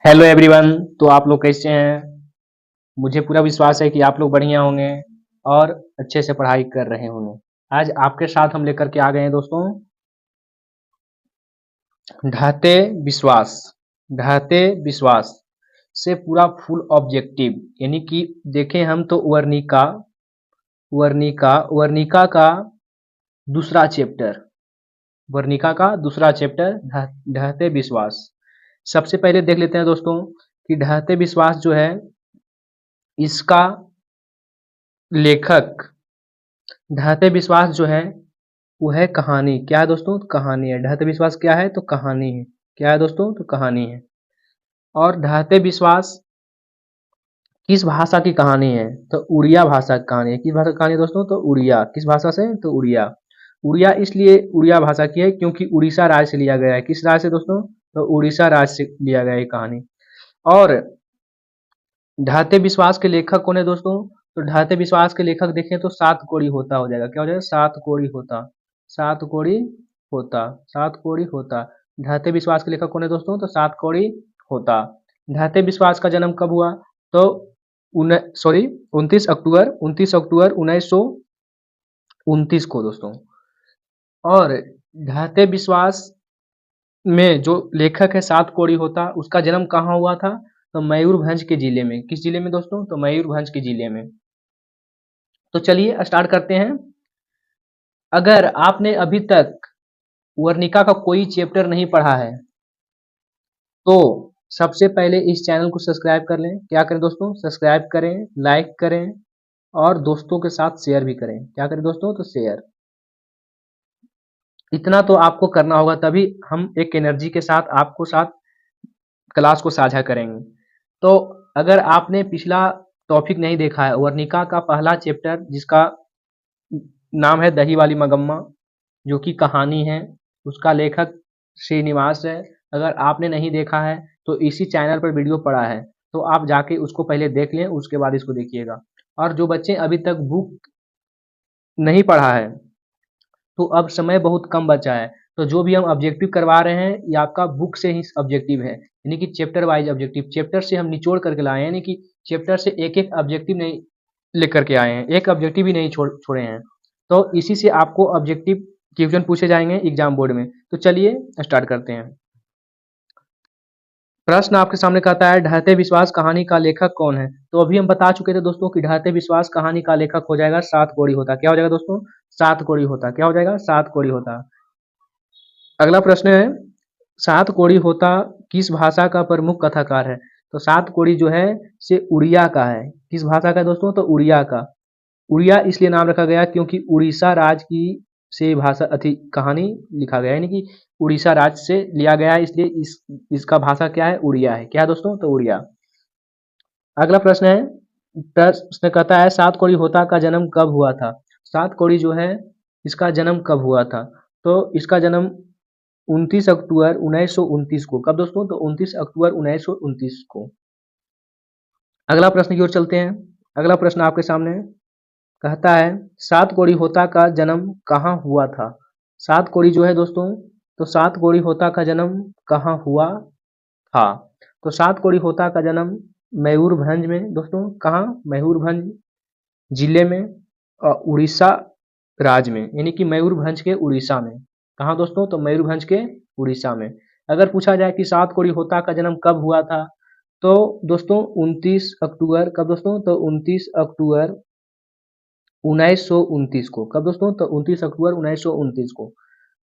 Hello everyone. तो आप लोग कैसे हैं? मुझे पूरा विश्वास है कि आप लोग बढ़िया होंगे और अच्छे से पढ़ाई कर रहे होंगे। आज आपके साथ हम लेकर के आ गए हैं दोस्तों, ढहते विश्वास। ढहते विश्वास से पूरा फुल ऑब्जेक्टिव, यानी कि देखें हम तो वर्णिका वर्णिका वर्णिका का दूसरा चैप्टर, वर्णिका का दूसरा चैप्टर ढहते विश्वास। सबसे पहले देख लेते हैं दोस्तों कि ढहते विश्वास जो है, इसका लेखक, ढहते विश्वास जो है वो है कहानी। क्या है दोस्तों? कहानी है। ढहते विश्वास क्या है? तो कहानी है। क्या है दोस्तों? तो कहानी है। और ढहते विश्वास किस भाषा की कहानी है? तो उड़िया भाषा की कहानी है। किस भाषा की कहानी है दोस्तों? तो उड़िया। किस भाषा से? तो उड़िया। उड़िया इसलिए उड़िया भाषा की है क्योंकि उड़ीसा राज्य से लिया गया है। किस राज्य से दोस्तों? तो उड़ीसा राज्य से लिया गया है ये कहानी। और ढहते विश्वास के लेखक कौन है दोस्तों? तो ढहते विश्वास के लेखक देखें तो सातकोड़ी होता हो जाएगा। क्या हो जाएगा? सातकोड़ी होता। सातकोड़ी होता। सातकोड़ी होता। ढहते विश्वास के लेखक कौन है दोस्तों? तो सातकोड़ी होता। ढहते विश्वास का जन्म कब हुआ? तो उन सॉरी 29 अक्टूबर 1929 को दोस्तों। और ढहते विश्वास में जो लेखक है सातकोड़ी होता, उसका जन्म कहाँ हुआ था? तो मयूरभंज के जिले में। किस जिले में दोस्तों? तो मयूरभंज के जिले में। तो चलिए स्टार्ट करते हैं। अगर आपने अभी तक वर्णिका का कोई चैप्टर नहीं पढ़ा है तो सबसे पहले इस चैनल को सब्सक्राइब कर लें। क्या करें दोस्तों? सब्सक्राइब करें, लाइक करें और दोस्तों के साथ शेयर भी करें। क्या करें दोस्तों? तो शेयर। इतना तो आपको करना होगा, तभी हम एक एनर्जी के साथ आपको साथ क्लास को साझा करेंगे। तो अगर आपने पिछला टॉपिक नहीं देखा है, वर्णिका का पहला चैप्टर जिसका नाम है दही वाली मगम्मा, जो कि कहानी है, उसका लेखक श्रीनिवास है। अगर आपने नहीं देखा है तो इसी चैनल पर वीडियो पड़ा है, तो आप जाके उसको पहले देख लें, उसके बाद इसको देखिएगा। और जो बच्चे अभी तक बुक नहीं पढ़ा है तो अब समय बहुत कम बचा है। तो जो भी हम ऑब्जेक्टिव करवा रहे हैं ये आपका बुक से ही ऑब्जेक्टिव है, यानी कि चैप्टर वाइज ऑब्जेक्टिव। चैप्टर से हम निचोड़ करके लाए हैं, यानी कि चैप्टर से एक एक ऑब्जेक्टिव नहीं लेकर के आए हैं, एक ऑब्जेक्टिव भी नहीं छोड़े हैं। तो इसी से आपको ऑब्जेक्टिव क्वेश्चन पूछे जाएंगे एग्जाम बोर्ड में। तो चलिए स्टार्ट करते हैं। प्रश्न आपके सामने कहता है ढहते विश्वास कहानी का लेखक कौन है? तो अभी हम बता चुके थे दोस्तों कि ढहते विश्वास कहानी का लेखक हो जाएगा सातकोड़ी होता। क्या हो जाएगा दोस्तों? सातकोड़ी होता। क्या हो जाएगा? सातकोड़ी होता। अगला प्रश्न है, सातकोड़ी होता किस भाषा का प्रमुख कथाकार है? तो सातकोड़ी जो है से उड़िया का है। किस भाषा का है दोस्तों? तो उड़िया का। उड़िया इसलिए नाम रखा गया क्योंकि उड़ीसा राज्य की से भाषा अथी कहानी लिखा गया है, यानी कि उड़ीसा राज्य से लिया गया है, इसलिए इसका भाषा क्या है? उड़िया है। क्या है दोस्तों? तो उड़िया। अगला प्रश्न है, प्रश्न कहता है सातकोड़ी होता का जन्म कब हुआ था? सातकोड़ी जो है इसका जन्म कब हुआ था? तो इसका जन्म 29 अक्टूबर 1929 को। कब दोस्तों? तो 29 अक्टूबर 1929 को। अगला प्रश्न की ओर चलते हैं। अगला प्रश्न आपके सामने है, कहता है सातकोड़ी होता का जन्म कहाँ हुआ था? सातकोड़ी जो है दोस्तों, तो सातकोड़ी होता का जन्म कहाँ हुआ था? तो सातकोड़ी होता का जन्म मयूरभंज में दोस्तों। कहाँ? मयूरभंज जिले में उड़ीसा राज्य में, यानी कि मयूरभंज के उड़ीसा में। कहाँ दोस्तों? तो मयूरभंज के उड़ीसा में। अगर पूछा जाए कि सातकोड़ी होता का जन्म कब हुआ था, तो दोस्तों 29 अक्टूबर। कब दोस्तों? तो 29 अक्टूबर 1929 को। कब दोस्तों? तो 29 अक्टूबर 1929 को।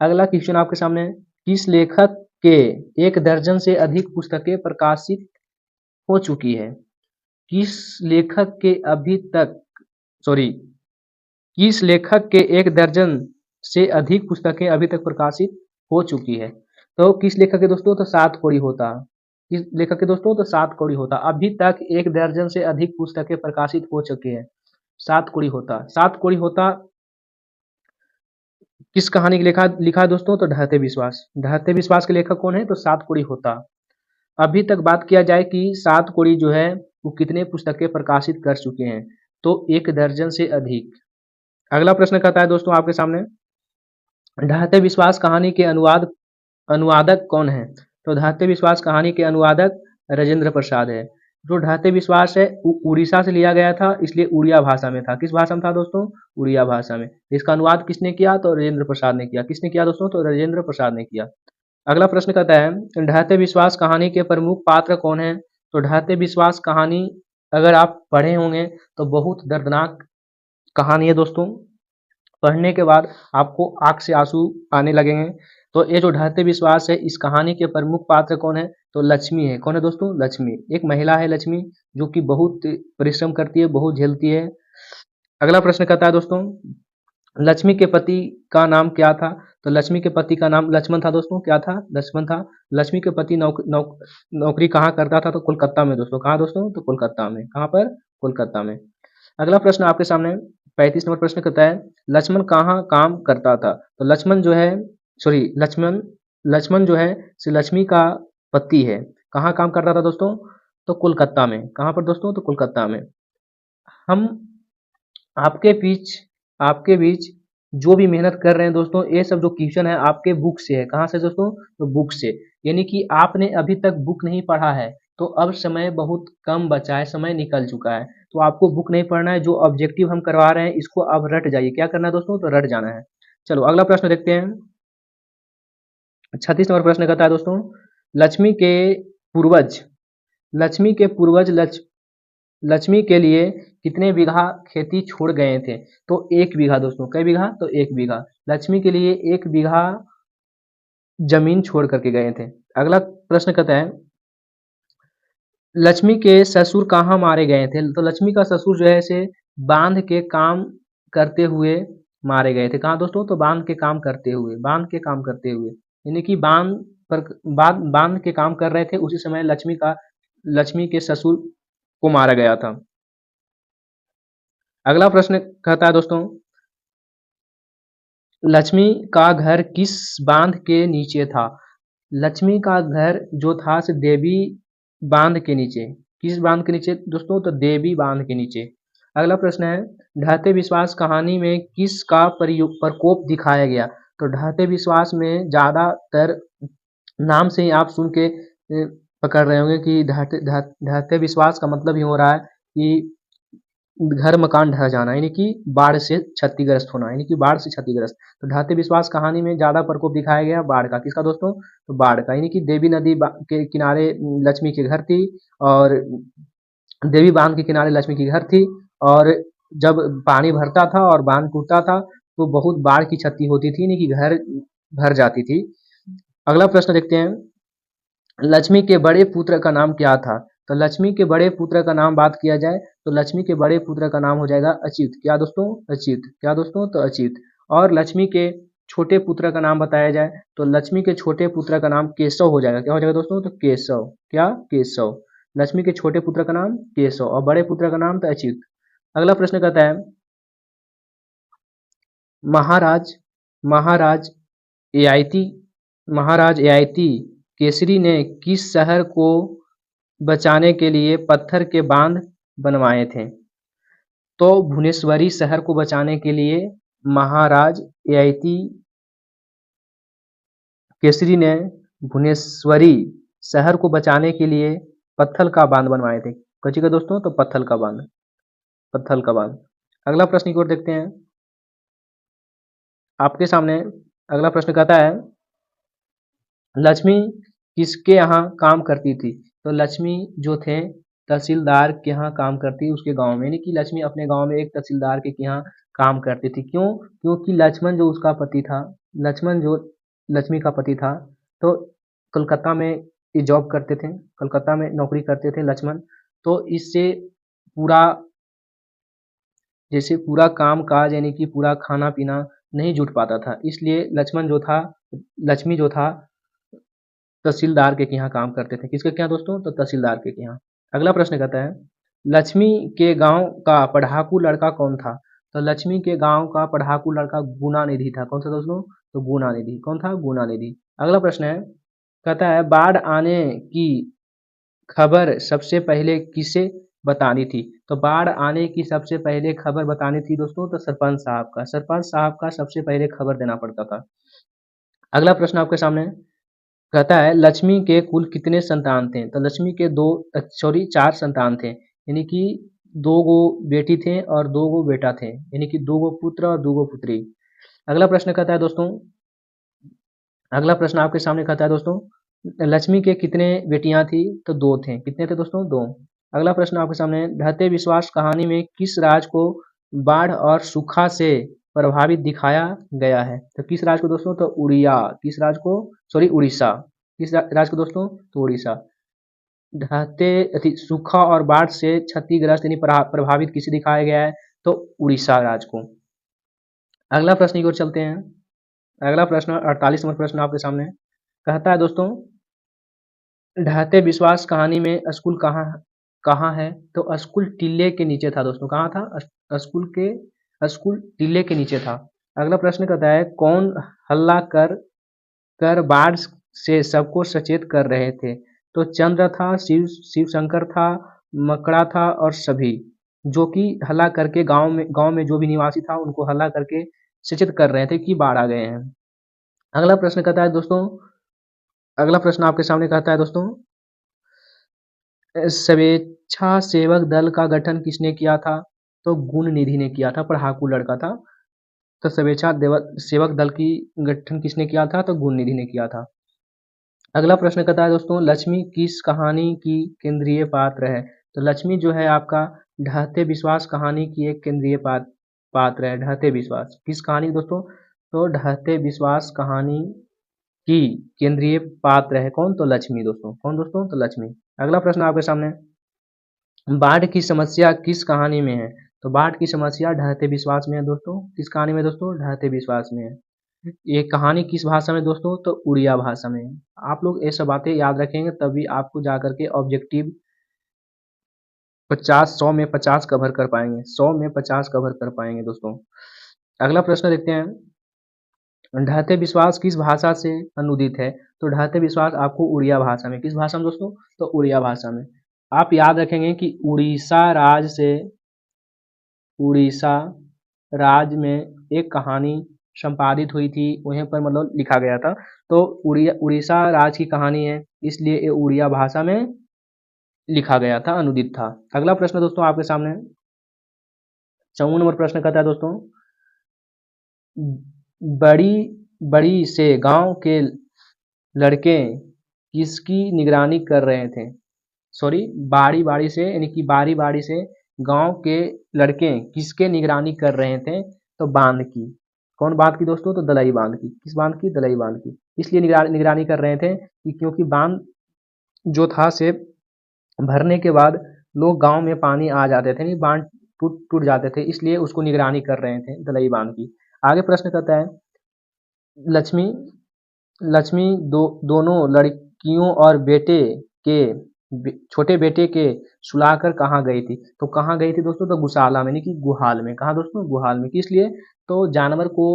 अगला क्वेश्चन आपके सामने है, किस लेखक के एक दर्जन से अधिक पुस्तकें प्रकाशित हो चुकी है? किस लेखक के अभी तक सॉरी किस लेखक के एक दर्जन से अधिक पुस्तकें अभी तक प्रकाशित हो चुकी है? तो किस लेखक के दोस्तों? तो सातकोड़ी होता। किस लेखक के दोस्तों? तो सातकोड़ी होता। अभी तक एक दर्जन से अधिक पुस्तकें प्रकाशित हो चुकी है। सातकोड़ी होता। सातकोड़ी होता किस कहानी की लिखा है दोस्तों? तो ढहते विश्वास। ढहते विश्वास के लेखक कौन है? तो सातकोड़ी होता। अभी तक बात किया जाए कि सातकोड़ी जो है वो कितने पुस्तकें प्रकाशित कर चुके हैं, तो एक दर्जन से अधिक। अगला प्रश्न कहता है दोस्तों आपके सामने, ढहते विश्वास कहानी के अनुवादक कौन है? तो ढहते विश्वास कहानी के अनुवादक राजेंद्र प्रसाद है। जो ढाते विश्वास है उड़ीसा से लिया गया था, इसलिए उड़िया भाषा में था। किस भाषा में था दोस्तों? उड़िया भाषा में। इसका अनुवाद किसने किया? तो राजेंद्र प्रसाद ने किया। किसने किया दोस्तों? तो राजेंद्र प्रसाद ने किया। अगला प्रश्न कहता है ढाते विश्वास कहानी के प्रमुख पात्र कौन है? तो ढाते विश्वास कहानी अगर आप पढ़े होंगे तो बहुत दर्दनाक कहानी है दोस्तों। पढ़ने के बाद आपको आंख से आंसू आने लगेंगे। तो ये जो ढाते विश्वास है, इस कहानी के प्रमुख पात्र कौन है? तो लक्ष्मी है। कौन है दोस्तों? लक्ष्मी। एक महिला है लक्ष्मी, जो कि बहुत परिश्रम करती है, बहुत झेलती है। अगला प्रश्न कहता है दोस्तों लक्ष्मी के पति का नाम क्या था? तो लक्ष्मी के पति का नाम लक्ष्मण था दोस्तों। क्या था? लक्ष्मण था। लक्ष्मी के पति नौकरी कहाँ करता था? तो कोलकाता में दोस्तों। कहाँ दोस्तों? तो कोलकाता में। कहाँ पर? कोलकाता में। अगला प्रश्न आपके सामने 35 नंबर प्रश्न कहता है लक्ष्मण कहाँ काम करता था? तो लक्ष्मण जो है लक्ष्मण लक्ष्मण जो है श्री लक्ष्मी का पति है। कहाँ काम करता था दोस्तों? तो कोलकाता में। कहाँ पर दोस्तों? तो कोलकाता में। हम आपके बीच जो भी मेहनत कर रहे हैं दोस्तों, ये सब जो क्वेश्चन है आपके बुक से है। कहाँ से दोस्तों? तो बुक से। यानी कि आपने अभी तक बुक नहीं पढ़ा है, तो अब समय बहुत कम बचा है, समय निकल चुका है। तो आपको बुक नहीं पढ़ना है, जो ऑब्जेक्टिव हम करवा रहे हैं इसको अब रट जाइए। क्या करना है दोस्तों? तो रट जाना है। चलो अगला प्रश्न देखते हैं। 36 नंबर प्रश्न कहता है दोस्तों लक्ष्मी के पूर्वज लक्ष्मी के पूर्वज लक्ष्मी के लिए कितने बीघा खेती छोड़ गए थे? तो 1 बीघा दोस्तों। कै बीघा? तो 1 बीघा। लक्ष्मी के लिए 1 बीघा जमीन छोड़ करके गए थे। अगला प्रश्न कहता है लक्ष्मी के ससुर कहाँ मारे गए थे? तो लक्ष्मी का ससुर जो है इसे बांध के काम करते हुए मारे गए थे। कहाँ दोस्तों? तो बांध के काम करते हुए। बांध के काम करते हुए यानी कि बांध के काम कर रहे थे, उसी समय लक्ष्मी के ससुर को मारा गया था। अगला प्रश्न कहता है दोस्तों लक्ष्मी का घर किस बांध के नीचे था? लक्ष्मी का घर जो था से देवी बांध के नीचे। किस बांध के नीचे दोस्तों? तो देवी बांध के नीचे। अगला प्रश्न है ढाते विश्वास कहानी में किसका प्रकोप दिखाया गया? तो ढाते विश्वास में ज्यादातर नाम से ही आप सुन के पकड़ रहे होंगे कि ढाते विश्वास का मतलब ही हो रहा है कि घर मकान ढह जाना, यानी कि बाढ़ से क्षतिग्रस्त होना, यानी कि बाढ़ से क्षतिग्रस्त। तो ढाते विश्वास कहानी में ज्यादा प्रकोप दिखाया गया बाढ़ का। किसका दोस्तों? तो बाढ़ का। यानी कि देवी नदी के किनारे लक्ष्मी के घर थी, और देवी बांध के किनारे लक्ष्मी की घर थी, और जब पानी भरता था और बांध टूटता था तो बहुत बाढ़ की क्षति होती थी, यानी कि घर भर जाती थी। अगला प्रश्न देखते हैं लक्ष्मी के बड़े पुत्र का नाम क्या था? तो लक्ष्मी के बड़े पुत्र का नाम बात किया जाए तो लक्ष्मी के बड़े पुत्र का नाम हो जाएगा अच्युत। क्या दोस्तों? अच्युत। क्या दोस्तों? तो अच्युत। और लक्ष्मी के छोटे पुत्र का नाम बताया जाए तो लक्ष्मी के छोटे पुत्र का नाम केशव हो जाएगा। क्या हो जाएगा दोस्तों? तो केशव। क्या? केशव। लक्ष्मी के छोटे पुत्र का नाम केशव और बड़े पुत्र का नाम तो अच्युत। अगला प्रश्न कहता है महाराज महाराज एआईती महाराज एआईती केसरी ने किस शहर को बचाने के लिए पत्थर के बांध बनवाए थे? तो भुवनेश्वरी शहर को बचाने के लिए महाराज ययाति केसरी ने भुवनेश्वरी शहर को बचाने के लिए पत्थर का बांध बनवाए थे। कच्ची का दोस्तों? तो पत्थर का बांध। पत्थर का बांध। अगला प्रश्न की ओर देखते हैं। आपके सामने अगला प्रश्न कहता है लक्ष्मी किसके यहाँ काम करती थी? तो लक्ष्मी जो थे तहसीलदार के यहाँ काम करती, उसके गांव में। यानी कि लक्ष्मी अपने गांव में एक तहसीलदार के यहाँ काम करती थी। क्यों? क्योंकि लक्ष्मण जो उसका पति था, लक्ष्मण जो लक्ष्मी का पति था, तो कलकत्ता में ये जॉब करते थे, कलकत्ता में नौकरी करते थे लक्ष्मण। तो इससे पूरा जैसे पूरा काम काज यानी कि पूरा खाना पीना नहीं जुट पाता था, इसलिए लक्ष्मी जो था तहसीलदार के यहाँ काम करते थे। किसके क्या दोस्तों? तो तहसीलदार के यहाँ। अगला प्रश्न कहता है लक्ष्मी के गांव का पढ़ाकू लड़का कौन था? तो लक्ष्मी के गांव का पढ़ाकू लड़का गुना निधि था। कौन सा दोस्तों? तो गुना निधि। कौन था? गुना निधि। अगला प्रश्न है कहता है बाढ़ आने की खबर सबसे पहले किसे बतानी थी? तो बाढ़ आने की सबसे पहले खबर बतानी थी दोस्तों तो सरपंच साहब का। सरपंच साहब का सबसे पहले खबर देना पड़ता था। अगला प्रश्न आपके सामने कहता है लक्ष्मी के कुल कितने संतान थे? तो लक्ष्मी के 4 संतान थे, यानी कि 2 गो बेटी थे और 2 गो बेटा थे, यानी कि 2 गो पुत्र और 2 गो पुत्री। अगला प्रश्न कहता है दोस्तों, अगला प्रश्न आपके सामने कहता है दोस्तों, लक्ष्मी के कितने बेटियां थी? तो 2 थे। कितने थे दोस्तों? 2। अगला प्रश्न आपके सामने, ढहते विश्वास कहानी में किस राज को बाढ़ और सूखा से प्रभावित दिखाया गया है? तो किस राज को दोस्तों? तो उड़िया। किस राज को? सॉरी, उड़ीसा। किस राज को दोस्तों? तो उड़ीसा। सूखा और बाढ़ से क्षतिग्रस्त यानी प्रभावित किसे दिखाया गया है? तो उड़ीसा राज को। अगला प्रश्न की ओर चलते हैं। अगला प्रश्न 48 नंबर प्रश्न आपके सामने कहता है दोस्तों, ढहते विश्वास कहानी में स्कूल कहाँ कहाँ है? तो स्कूल टीले के नीचे था दोस्तों। कहाँ था? स्कूल टीले के नीचे था। अगला प्रश्न कहता है, कौन हल्ला कर कर बाढ़ से सबको सचेत कर रहे थे? तो चंद्र था, शिव शंकर था, मकड़ा था और सभी, जो कि हल्ला करके गांव में जो भी निवासी था उनको हल्ला करके सचेत कर रहे थे कि बाढ़ आ गए हैं। अगला प्रश्न कहता है दोस्तों, अगला प्रश्न आपके सामने कहता है दोस्तों, स्वेच्छासेवक दल का गठन किसने किया था? तो गुण निधि ने किया था, पढ़ाकू लड़का था। तो सेवक दल की गठन किसने किया था? तो गुण निधि ने किया था। अगला प्रश्न कहता है दोस्तों, लक्ष्मी किस कहानी की केंद्रीय पात्र है? तो लक्ष्मी जो है आपका ढहते विश्वास कहानी की एक केंद्रीय पात्र है। ढहते विश्वास किस कहानी दोस्तों? तो ढहते विश्वास कहानी की केंद्रीय पात्र है कौन? तो लक्ष्मी दोस्तों। कौन दोस्तों? तो लक्ष्मी। अगला प्रश्न आपके सामने, बाढ़ की समस्या किस कहानी में है? तो बाढ़ की समस्या ढहते विश्वास में है दोस्तों। किस कहानी में दोस्तों? ढहते विश्वास में है। ये कहानी किस भाषा में दोस्तों? तो उड़िया भाषा में। आप लोग ये सब बातें याद रखेंगे तभी आपको जाकर के ऑब्जेक्टिव 100 में 50 कवर कर पाएंगे। 100 में 50 कवर कर पाएंगे दोस्तों। अगला प्रश्न देखते हैं, ढहते विश्वास किस भाषा से अनुदित है? तो ढहते विश्वास आपको उड़िया भाषा में। किस भाषा में दोस्तों? तो उड़िया भाषा में। आप याद रखेंगे कि उड़ीसा राज्य में एक कहानी संपादित हुई थी, वहीं पर मतलब लिखा गया था। तो उड़ीसा राज्य की कहानी है, इसलिए ये उड़िया भाषा में लिखा गया था, अनुदित था। अगला प्रश्न दोस्तों आपके सामने 54 नंबर प्रश्न कहता है दोस्तों, बड़ी बड़ी से गांव के लड़के किसकी निगरानी कर रहे थे? सॉरी, बारी बारी से यानी कि बारी बारी से गांव के लड़के किसके निगरानी कर रहे थे? तो बांध की। कौन बांध की दोस्तों? तो दलई बांध की। किस बांध की? दलई बांध की। इसलिए निगरानी कर रहे थे कि क्योंकि बांध जो था से भरने के बाद लोग गांव में पानी आ जाते थे, नहीं बांध टूट टूट जाते थे, इसलिए उसको निगरानी कर रहे थे दलई बांध की। आगे प्रश्न कहता है, लक्ष्मी लक्ष्मी दोनों लड़कियों और छोटे बेटे के सुलाकर कहाँ गई थी? तो कहाँ गई थी दोस्तों? तो गुशाला में, यानी कि गुहाल में। कहाँ दोस्तों? गुहाल में। किस लिए? तो जानवर को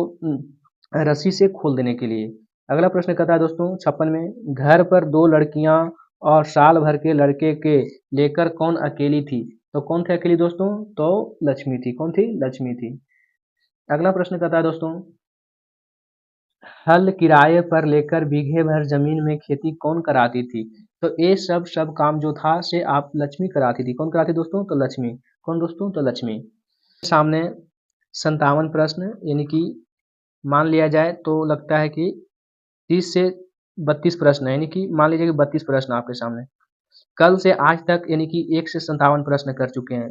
रस्सी से खोल देने के लिए। अगला प्रश्न कहता है दोस्तों 56 में, घर पर 2 लड़कियां और साल भर के लड़के के लेकर कौन अकेली थी? तो कौन थी अकेली दोस्तों? तो लक्ष्मी थी। कौन थी? लक्ष्मी थी। अगला प्रश्न कहता है दोस्तों, हल किराए पर लेकर बीघे भर जमीन में खेती कौन कराती थी? तो ये सब काम जो था से आप लक्ष्मी कराती थी। कौन कराती दोस्तों? तो लक्ष्मी। कौन दोस्तों? तो लक्ष्मी। सामने 57 प्रश्न, यानी कि मान लिया जाए तो लगता है कि 30 से 32 प्रश्न है, यानी कि मान लीजिए कि 32 प्रश्न आपके सामने। कल से आज तक यानी कि 1 से 57 प्रश्न कर चुके हैं।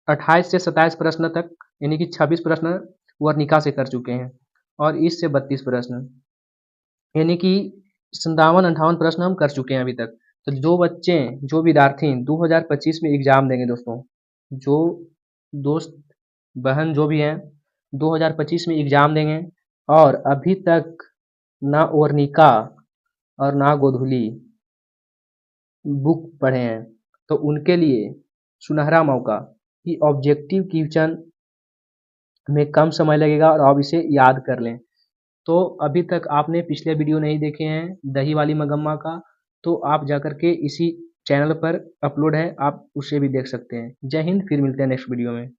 28 से 27 प्रश्न तक यानी कि 26 प्रश्न वर्णिका से कर चुके हैं और इससे 32 प्रश्न, यानी कि 57-58 प्रश्न हम कर चुके हैं अभी तक। तो जो विद्यार्थी 2025 में एग्जाम देंगे दोस्तों, जो दोस्त बहन जो भी हैं 2025 में एग्जाम देंगे और अभी तक ना वर्णिका और ना गोधुली बुक पढ़े हैं, तो उनके लिए सुनहरा मौका कि ऑब्जेक्टिव क्वेश्चन में कम समय लगेगा और आप इसे याद कर लें। तो अभी तक आपने पिछले वीडियो नहीं देखे हैं दही वाली मगम्मा का, तो आप जाकर के इसी चैनल पर अपलोड है, आप उसे भी देख सकते हैं। जय हिंद, फिर मिलते हैं नेक्स्ट वीडियो में।